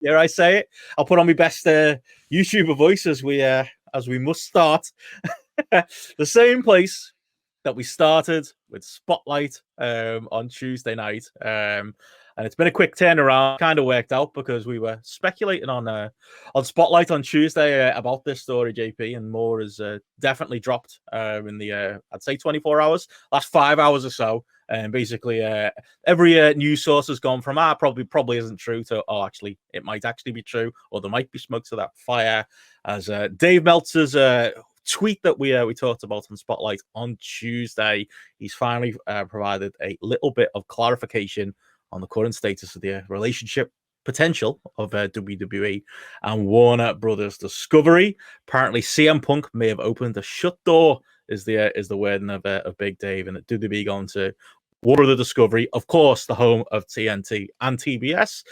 Here I say it. I'll put on my best YouTuber voice as we must start. The same place that we started with Spotlight on Tuesday night. And it's been a quick turnaround. Kind of worked out because we were speculating on Spotlight on Tuesday about this story, JP, and more has definitely dropped in the I'd say 24 hours, last 5 hours or so. And basically, every news source has gone from probably isn't true to actually it might actually be true, or there might be smoke to that fire. As Dave Meltzer's tweet that we talked about on Spotlight on Tuesday, he's finally provided a little bit of clarification on the current status of the relationship potential of WWE and Warner Brothers Discovery. Apparently, CM Punk may have opened a shut door, is the wording of Big Dave, and that WWE going to Warner Brothers Discovery, of course, the home of TNT and TBS,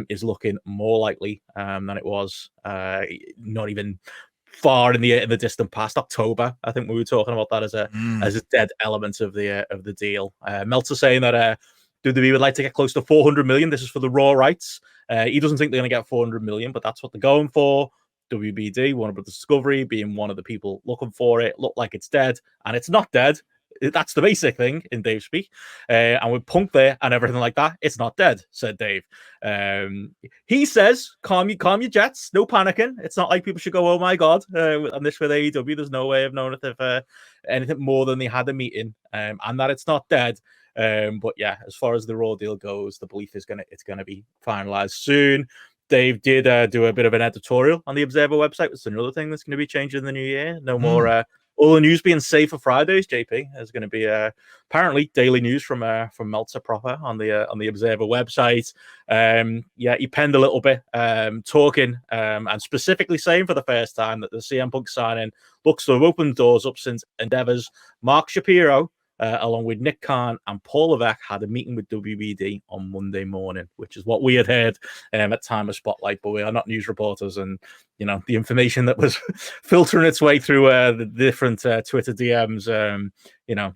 is looking more likely than it was not even far in the distant past. October, I think we were talking about that as a dead element of the deal. Meltzer saying that WWE would like to get close to 400 million. This is for the Raw rights. He doesn't think they're going to get 400 million, but that's what they're going for. WBD, Warner Brothers Discovery, being one of the people looking for it, look like it's dead, and it's not dead. That's the basic thing in Dave speak. And with Punk there and everything like that, it's not dead, said Dave. He says, calm your jets, no panicking. It's not like people should go, oh my God, on this with AEW, there's no way of knowing if anything more than they had a meeting, and that it's not dead. But yeah, as far as the Raw deal goes, the belief is it's gonna be finalized soon. Dave did do a bit of an editorial on the Observer website. It's another thing that's going to be changing in the new year. No more all the news being saved for Fridays. JP is going to be apparently daily news from Meltzer proper on the Observer website. Yeah, he penned a little bit talking and specifically saying for the first time that the CM Punk signing looks to have opened doors up since Endeavor's Mark Shapiro, along with Nick Khan and Paul Levesque, had a meeting with WBD on Monday morning, which is what we had heard at time of Spotlight, but we are not news reporters, and the information that was filtering its way through the different Twitter DMs,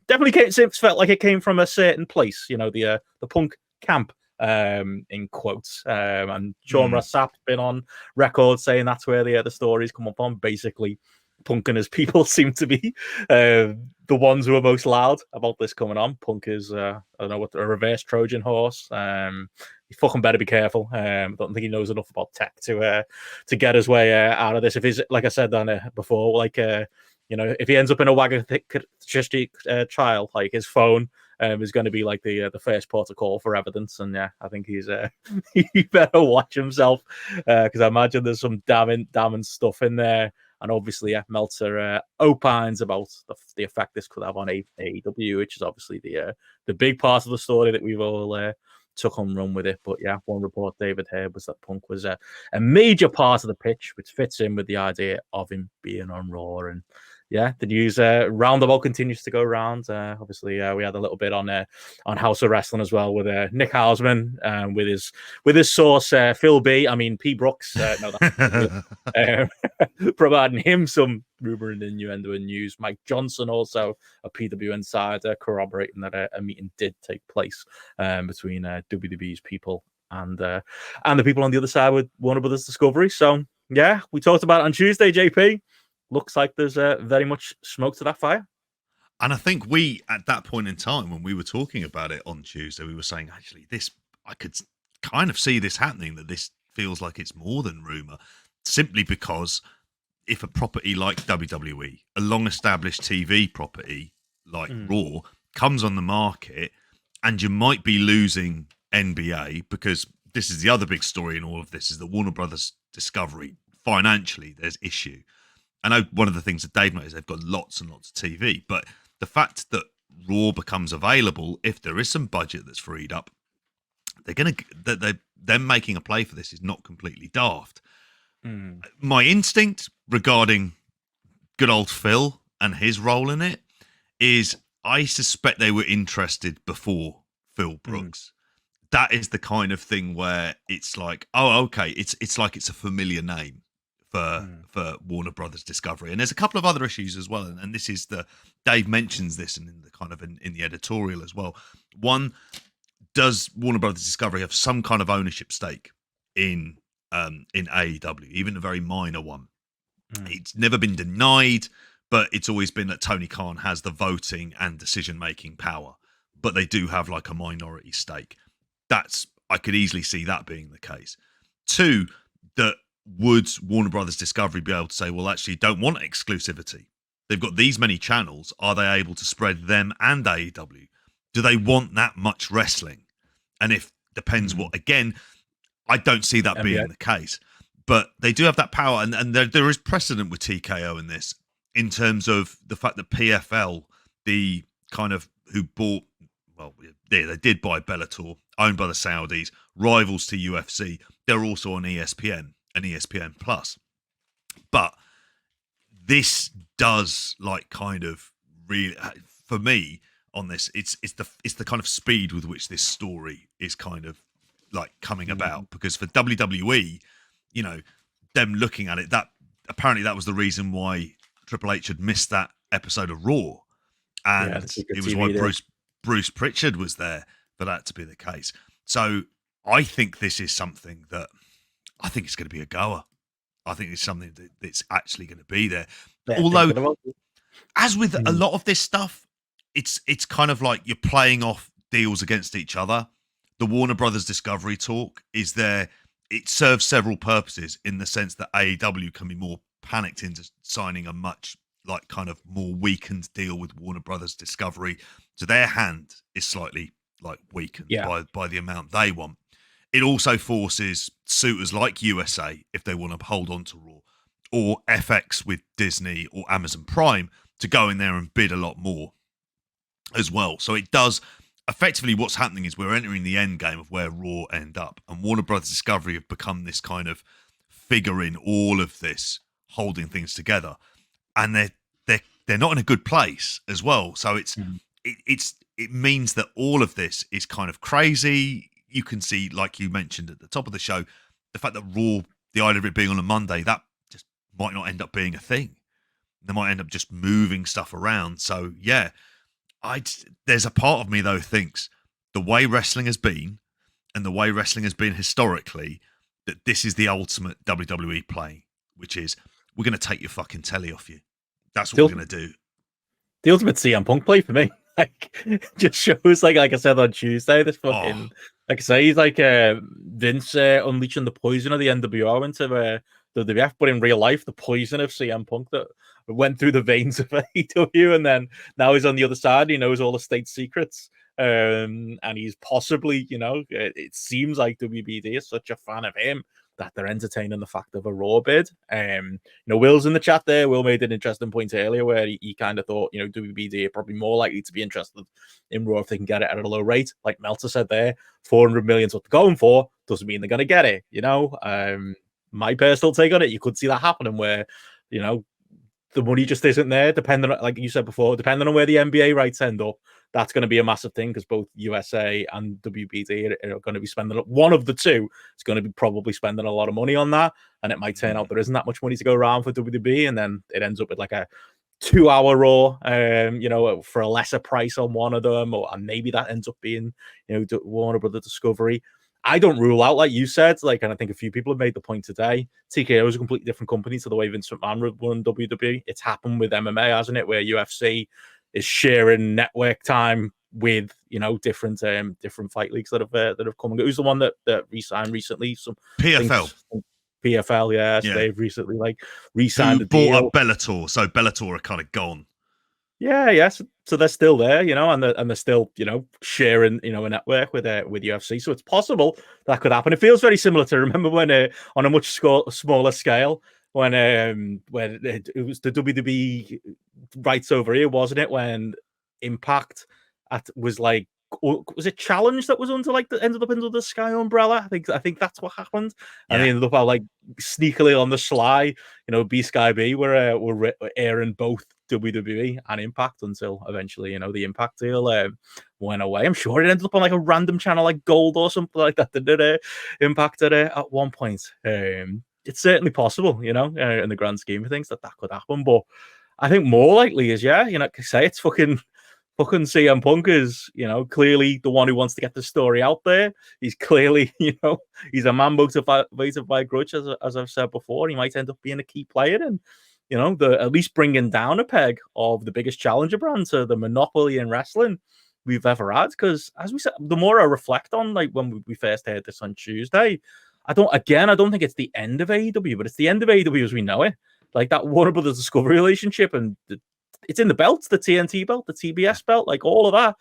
definitely felt like it came from a certain place, the Punk camp, in quotes, and Sean Rossap's been on record saying that's where the stories come up on. Basically, Punk and his people seem to be the ones who are most loud about this coming on. Punk is, I don't know, a reverse Trojan horse. He fucking better be careful. I don't think he knows enough about tech to get his way out of this. If he's, like I said before, if he ends up in a wagon trial, like his phone is going to be like the first port of call for evidence. And yeah, I think he's he better watch himself, because I imagine there's some damning stuff in there. And obviously, Meltzer opines about the effect this could have on AEW, which is obviously the big part of the story that we've all took on run with it. But yeah, one report David heard was that Punk was a major part of the pitch, which fits in with the idea of him being on Raw. And yeah, the news roundabout continues to go around. Obviously, we had a little bit on House of Wrestling as well with Nick Hausman with his source Phil B. I mean P. Brooks. No, that's providing him some rumor and innuendo and news. Mike Johnson, also a PW insider, corroborating that a meeting did take place between WWE's people and the people on the other side with Warner Brothers Discovery. So yeah, we talked about it on Tuesday, JP. Looks like there's very much smoke to that fire. And I think we, at that point in time, when we were talking about it on Tuesday, we were saying, actually, I could kind of see this happening, that this feels like it's more than rumor, simply because if a property like WWE, a long-established TV property like Raw, comes on the market, and you might be losing NBA, because this is the other big story in all of this, is that Warner Brothers Discovery, financially, there's issue. I know one of the things that Dave knows, they've got lots and lots of TV, but the fact that Raw becomes available, if there is some budget that's freed up, they're making a play for this is not completely daft. My instinct regarding good old Phil and his role in it is, I suspect they were interested before Phil Brooks. That is the kind of thing where it's like, oh, okay, it's like it's a familiar name for Warner Brothers Discovery. And there's a couple of other issues as well, and this is Dave mentions this in the kind of in the editorial as well. One, does Warner Brothers Discovery have some kind of ownership stake in in AEW, even a very minor one. It's never been denied, but it's always been that Tony Khan has the voting and decision-making power, but they do have like a minority stake. I could easily see that being the case. Two, that would Warner Brothers Discovery be able to say, well, actually, don't want exclusivity. They've got these many channels. Are they able to spread them and AEW? Do they want that much wrestling? And if depends what, again, I don't see that being the case. But they do have that power, and there is precedent with TKO in this, in terms of the fact that PFL, the kind of who bought, well, yeah, they did buy Bellator, owned by the Saudis, rivals to UFC. They're also on ESPN and ESPN Plus. But this does like kind of really, for me on this, it's the kind of speed with which this story is kind of like coming about, because for WWE, you know, them looking at it, that apparently that was the reason why Triple H had missed that episode of Raw, and it was why Bruce Pritchard was there for that to be the case. So I think this is something that I think it's going to be a goer. I think it's something that's actually going to be there. Although, as with a lot of this stuff, it's kind of like you're playing off deals against each other. The Warner Brothers Discovery talk is there. It serves several purposes, in the sense that AEW can be more panicked into signing a much like kind of more weakened deal with Warner Brothers Discovery. So their hand is slightly like weakened by the amount they want. It also forces suitors like USA, if they want to hold on to Raw, or FX with Disney or Amazon Prime, to go in there and bid a lot more as well. So it does. Effectively, what's happening is we're entering the end game of where Raw end up, and Warner Brothers Discovery have become this kind of figure in all of this, holding things together, and they're not in a good place as well. So it means that all of this is kind of crazy. You can see, like you mentioned at the top of the show, the fact that Raw, the idea of it being on a Monday, that just might not end up being a thing. They might end up just moving stuff around. So yeah. There's a part of me though thinks the way wrestling has been, and the way wrestling has been historically, that this is the ultimate WWE play, which is we're going to take your fucking telly off you. That's what we're going to do. The ultimate CM Punk play for me. Like, just shows like I said on Tuesday, this fucking like I say, he's like Vince unleashing the poison of the NWO into the WWF, but in real life, the poison of CM Punk that went through the veins of AEW, and then now he's on the other side. He knows all the state secrets, and he's possibly, you know, it seems like WBD is such a fan of him that they're entertaining the fact of a Raw bid. You know, Will's in the chat there. Will made an interesting point earlier where he kind of thought, you know, WBD are probably more likely to be interested in Raw if they can get it at a low rate. Like Meltzer said there, 400 million's what they're going for. Doesn't mean they're going to get it, you know. My personal take on it, you could see that happening where, you know, the money just isn't there, depending on, like you said before, depending on where the NBA rights end up. That's going to be a massive thing, because both USA and WBD are going to be spending, one of the two is going to be probably spending a lot of money on that, and it might turn out there isn't that much money to go around for WB, and then it ends up with like a 2-hour Raw, you know, for a lesser price on one of them, and maybe that ends up being, you know, Warner Brothers Discovery. I don't rule out, like you said, like, and I think a few people have made the point today, TKO is a completely different company to the way Vince McMahon run WWE. It's happened with MMA, hasn't it, where UFC is sharing network time with, you know, different fight leagues that have come and go. Who's the one that re-signed recently? Some PFL. PFL, yeah. So they've recently like re-signed the deal. Bought up Bellator, so Bellator are kind of gone. Yeah. So they're still there, you know, and they're still, you know, sharing, you know, a network with UFC. So it's possible that could happen. It feels very similar to, remember when on a much smaller scale, when it was the WWE rights over here, wasn't it? When Impact was like, was it Challenge that was under like ended up under the Sky umbrella? I think that's what happened, and they ended up like sneakily on the sly, you know, B Sky B were airing both WWE and Impact until eventually, you know, the Impact deal went away. I'm sure it ended up on like a random channel like Gold or something like that. That Impact at one point. It's certainly possible, you know, in the grand scheme of things, that could happen. But I think more likely is, you know, say it's fucking fucking CM Punk is, clearly the one who wants to get the story out there. He's clearly, he's a man motivated by grudge, as I've said before. He might end up being a key player and, at least bringing down a peg of the biggest challenger brand to the monopoly in wrestling we've ever had. Because as we said, the more I reflect on, like when we first heard this on Tuesday, I don't think it's the end of AEW, but it's the end of AEW as we know it. Like that Warner Brothers Discovery relationship, and it's in the belts, the TNT belt, the TBS belt, like all of that.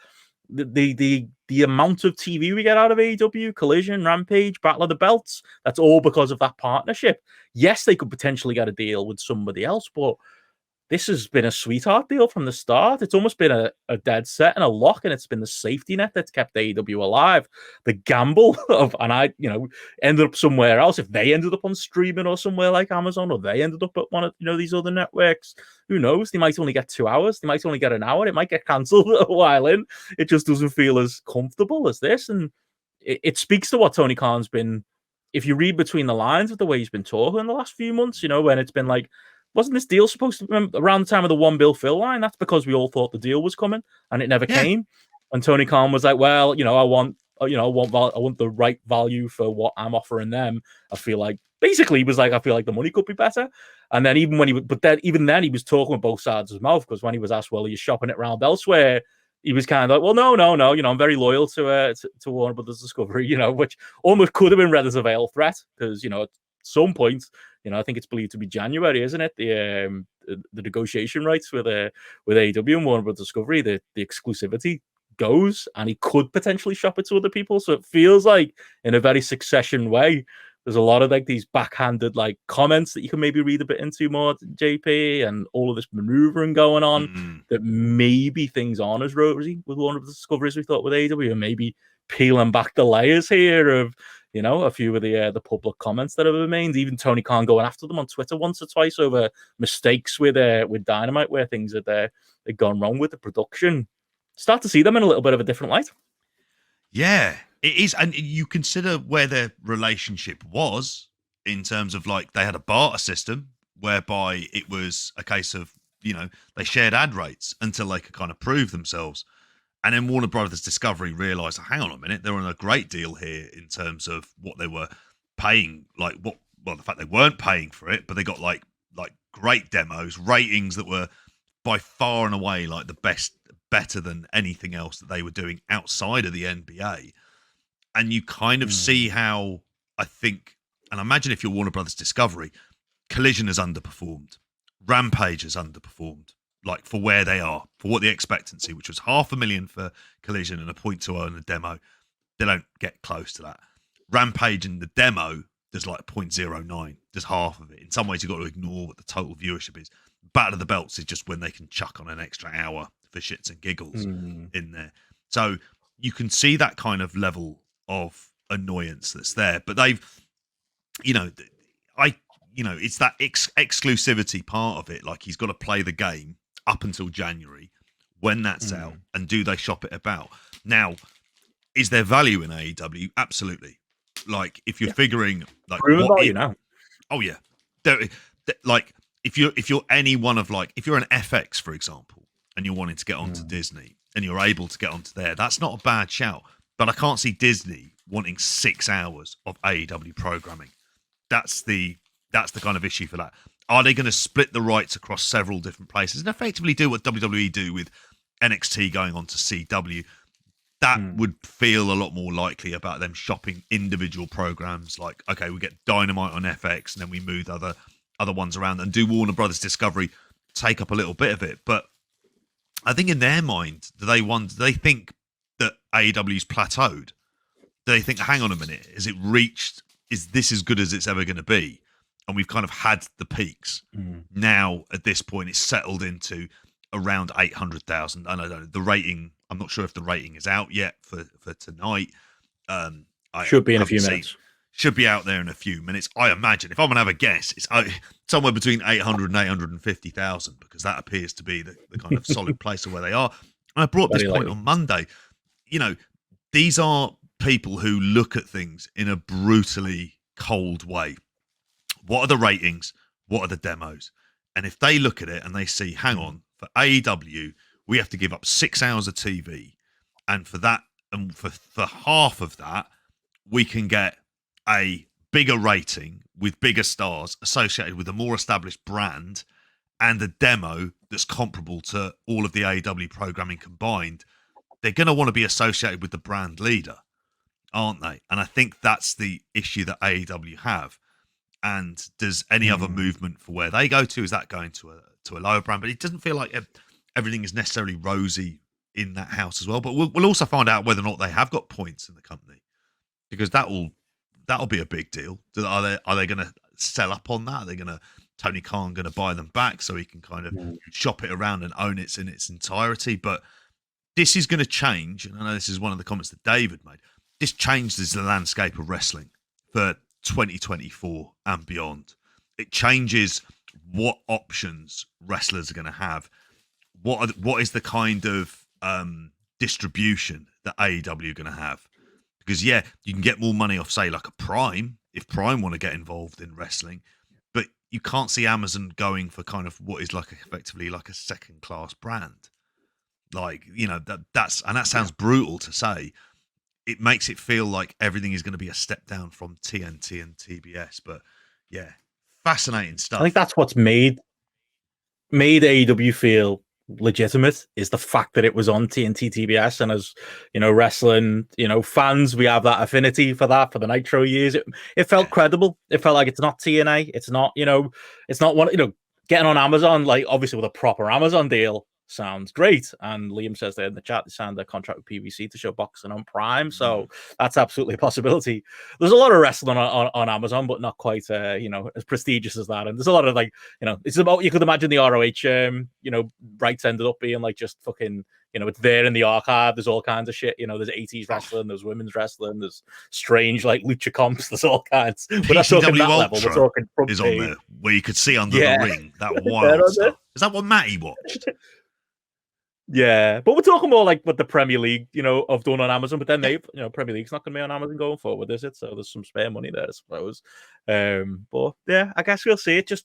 The amount of TV we get out of AEW, Collision, Rampage, Battle of the Belts, that's all because of that partnership. Yes, they could potentially get a deal with somebody else, but this has been a sweetheart deal from the start. It's almost been a dead set and a lock, and it's been the safety net that's kept AEW alive. The gamble of, and I, ended up somewhere else. If they ended up on streaming or somewhere like Amazon, or they ended up at one of, these other networks, who knows? They might only get 2 hours. They might only get an hour. It might get cancelled a while in. It just doesn't feel as comfortable as this. And it speaks to what Tony Khan's been, if you read between the lines of the way he's been talking in the last few months, when it's been like, wasn't this deal supposed to be around the time of the One Bill Phil line? That's because we all thought the deal was coming and it never came. And Tony Khan was like, well, I want the right value for what I'm offering them. I feel like basically he was like, I feel like the money could be better. And then even then he was talking with both sides of his mouth, because when he was asked, well, are you shopping it around elsewhere? He was kind of like, well, no, I'm very loyal to Warner Brothers Discovery, which almost could have been read as a veiled threat, because, at some point, I think it's believed to be January, isn't it? The negotiation rights with AEW and Warner Bros. Discovery, the exclusivity goes, and he could potentially shop it to other people. So it feels like, in a very Succession way, there's a lot of like these backhanded like comments that you can maybe read a bit into more, JP, and all of this maneuvering going on. That maybe things aren't as rosy with Warner Bros. Discovery as we thought with AEW, and maybe peeling back the layers here of, a few of the public comments that have been made. Even Tony Khan going after them on Twitter once or twice over mistakes with Dynamite, where things had gone wrong with the production. Start to see them in a little bit of a different light. Yeah, it is. And you consider where their relationship was, in terms of like they had a barter system whereby it was a case of, they shared ad rates until they could kind of prove themselves. And then Warner Brothers Discovery realised, hang on a minute, they're on a great deal here in terms of what they were paying. The fact they weren't paying for it, but they got like great demos, ratings that were by far and away like the best, better than anything else that they were doing outside of the NBA. And you kind of see how, I think, and imagine if you're Warner Brothers Discovery, Collision has underperformed, Rampage has underperformed. Like for where they are, for what the expectancy, which was $500,000 for Collision and a 0.20 in the demo, they don't get close to that. Rampage in the demo, there's like 0.09, there's half of it. In some ways, you've got to ignore what the total viewership is. Battle of the Belts is just when they can chuck on an extra hour for shits and giggles in there. So you can see that kind of level of annoyance that's there. But they've, it's that exclusivity part of it. Like he's got to play the game up until January, when that's out, and do they shop it about? Now, is there value in AEW? Absolutely. Like if you're figuring like oh yeah, like if you're any one of like, if you're an FX for example, and you're wanting to get onto Disney and you're able to get onto there, that's not a bad shout. But I can't see Disney wanting 6 hours of AEW programming. That's the kind of issue for that. Are they going to split the rights across several different places and effectively do what WWE do with NXT going on to CW? That would feel a lot more likely about them shopping individual programs. Like, okay, we get Dynamite on FX and then we move other ones around, and do Warner Brothers Discovery take up a little bit of it? But I think in their mind, do they think that AEW's plateaued? Do they think, hang on a minute, is this as good as it's ever going to be? And we've kind of had the peaks. Now, at this point, it's settled into around 800,000. I don't know. The rating, I'm not sure if the rating is out yet for tonight. Should be in a few minutes. Should be out there in a few minutes. I imagine, if I'm going to have a guess, it's somewhere between 800 and 850,000, because that appears to be the kind of solid place of where they are. And I brought this point on Monday. These are people who look at things in a brutally cold way. What are the ratings? What are the demos? And if they look at it and they see, hang on, for AEW, we have to give up 6 hours of TV, and for that, and for half of that, we can get a bigger rating with bigger stars associated with a more established brand and a demo that's comparable to all of the AEW programming combined. They're going to want to be associated with the brand leader, aren't they? And I think that's the issue that AEW have. And does any other movement for where they go to, is that going to a lower brand? But it doesn't feel like everything is necessarily rosy in that house as well. But we'll also find out whether or not they have got points in the company, because that'll be a big deal. Are they going to sell up on that? Are they going to Tony Khan going to buy them back so he can kind of shop it around and own it in its entirety? But this is going to change, and I know this is one of the comments that David made. This changes the landscape of wrestling for 2024 and beyond. It changes what options wrestlers are going to have. What is the kind of distribution that AEW are going to have? Because you can get more money off, say, like a Prime, if Prime want to get involved in wrestling, but you can't see Amazon going for kind of what is like effectively like a second-class brand. Like, that sounds brutal to say. It makes it feel like everything is going to be a step down from TNT and TBS. But yeah, fascinating stuff. I think that's what's made AEW feel legitimate, is the fact that it was on TNT TBS, and as wrestling fans, we have that affinity for that, for the Nitro years. It felt credible. It felt like it's not TNA. It's not it's not one getting on Amazon, like obviously with a proper Amazon deal sounds great. And Liam says there in the chat they signed a contract with PBC to show boxing on Prime, so that's absolutely a possibility. There's a lot of wrestling on Amazon, but not quite as prestigious as that. And there's a lot of it's about, you could imagine the ROH rights ended up being like just fucking it's there in the archive. There's all kinds of shit. There's 80s wrestling, there's women's wrestling, there's strange like lucha comps, there's all kinds. But that's talking that level. We're talking is on there where you could see under the ring that wild stuff. Is that what Matty watched? Yeah, but we're talking more like what the Premier League, have done on Amazon. But then Premier League's not going to be on Amazon going forward, is it? So there's some spare money there, I suppose. But yeah, I guess we'll see. It just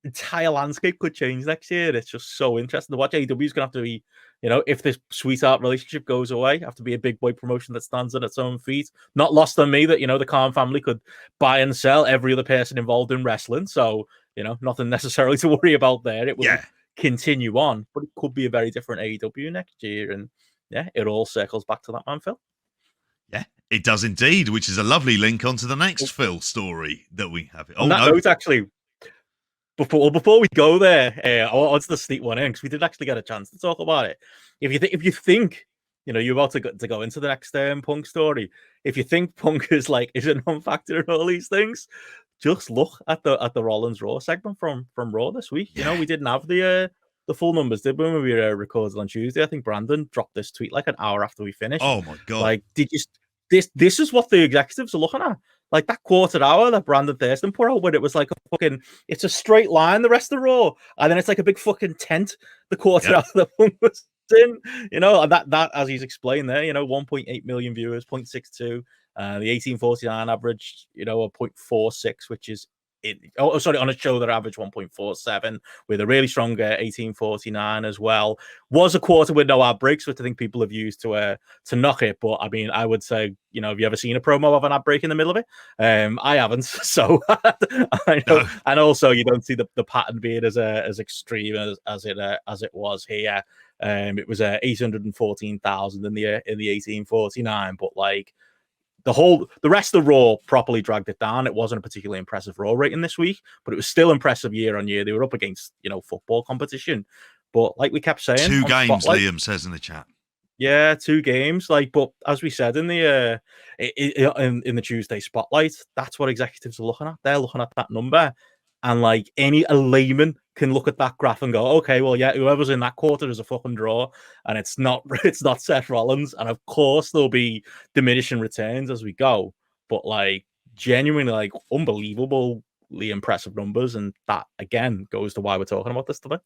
entire landscape could change next year. It's just so interesting to watch. AEW's going to have to be, if this sweetheart relationship goes away, have to be a big boy promotion that stands on its own feet. Not lost on me that the Khan family could buy and sell every other person involved in wrestling. So nothing necessarily to worry about there. It will. Yeah. Continue on, but it could be a very different AEW next year, and it all circles back to that man, Phil. Yeah, it does indeed, which is a lovely link onto the next Phil story that we have. Note, actually, before we go there, I wanted to sneak one in because we did actually get a chance to talk about it. If you think you're about to go into the next Punk story, if you think Punk is a non-factor in all these things, just look at the Rollins Raw segment from Raw this week. We didn't have the full numbers, did we, when we recorded on Tuesday? I think Brandon dropped this tweet like an hour after we finished. Oh my god! Like, this is what the executives are looking at. Like that quarter hour that Brandon Thurston put out, when it was like it's a straight line the rest of Raw, and then it's like a big fucking tent. The quarter hour that Punk was in, and that as he's explained there, 1.8 million viewers, 0.62. The 1849 average, a 0.46, which is on a show that averaged 1.47 with a really strong 1849 as well. Was a quarter with no ad breaks, which I think people have used to knock it. But I mean, I would say, have you ever seen a promo of an ad break in the middle of it? I haven't. So I know. No. And also, you don't see the pattern being as extreme as it was here. It was 814,000 in the 1849, but like. The rest of Raw properly dragged it down. It wasn't a particularly impressive Raw rating this week, but it was still impressive year on year. They were up against, football competition. But like we kept saying, 2 games, Spotlight, Liam says in the chat. Yeah, 2 games. But as we said in the in the Tuesday Spotlight, that's what executives are looking at. They're looking at that number. And like a layman can look at that graph and go, okay, well, yeah, whoever's in that quarter is a fucking draw, and it's not Seth Rollins. And of course, there'll be diminishing returns as we go, but like genuinely, unbelievably impressive numbers, and that again goes to why we're talking about this today.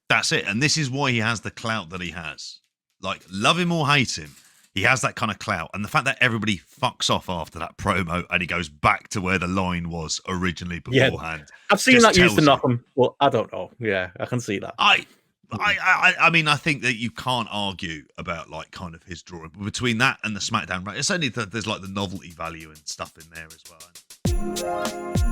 That's it, and this is why he has the clout that he has. Like, love him or hate him, he has that kind of clout, and the fact that everybody fucks off after that promo and he goes back to where the line was originally beforehand. Yeah, I've seen that used to knock him. Well, I don't know. Yeah, I can see that. I mean, I think that you can't argue about like kind of his drawing, but between that and the SmackDown, right? It's only that there's like the novelty value and stuff in there as well.